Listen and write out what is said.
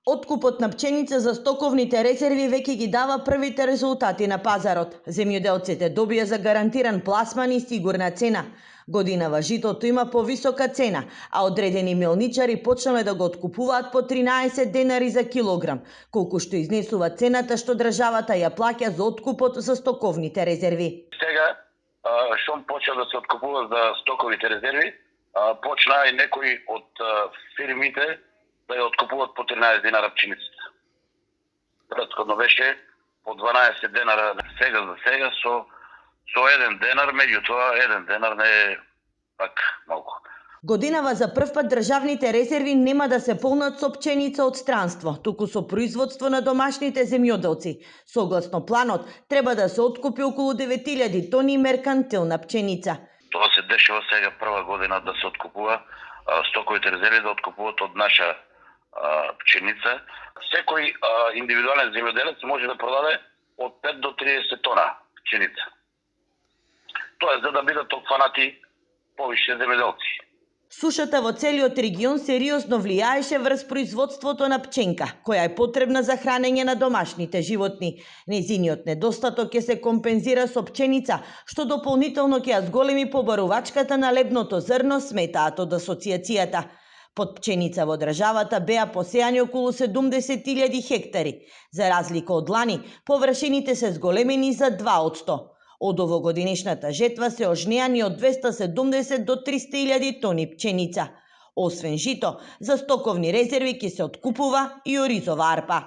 Откупот на пченица за стоковните резерви веќе ги дава првите резултати на пазарот. Земјоделците добија за гарантиран пласман и сигурна цена. Годинава житото има повисока цена, а одредени мелничари почнале да го откупуваат по 13 денари за килограм, колку што изнесува цената што државата ја плаќа за откупот за стоковните резерви. Сега, шом почел да се откупува за стоковите резерви, почна и некои од фирмите да ја откупуваат по 13 динара пченицата. Претходно беше по 12 денара сега за сега со 1 денар, меѓутоа 1 денар не е пак малку. Годинава за прв пат државните резерви нема да се полнат со пченица од странство, туку со производство на домашните земјоделци. Согласно планот, треба да се откупи околу 9000 тони меркантилна пченица. Тоа се дешава сега прва година да се откупува стоковите резерви да откупуваат од наша пченица. Секој индивидуален земјоделец може да продаде од 5 до 30 тона пченица. Тоа е за да бидат опфанати повише земјоделци. Сушата во целиот регион сериозно влијаеше врз производството на пченка, која е потребна за хранење на домашните животни. Незиниот недостаток ќе се компензира со пченица, што дополнително ќе ја зголеми побарувачката на лебното зрно, сметаат од асоцијацијата. Под пченица во државата беа посејани околу 70.000 хектари. За разлика од лани, површините се зголемени за 2%. Од овогодинешната жетва се ожнеани од 270 до 300.000 тони пченица. Освен жито, за стоковни резерви ќе се откупува и оризова арпа.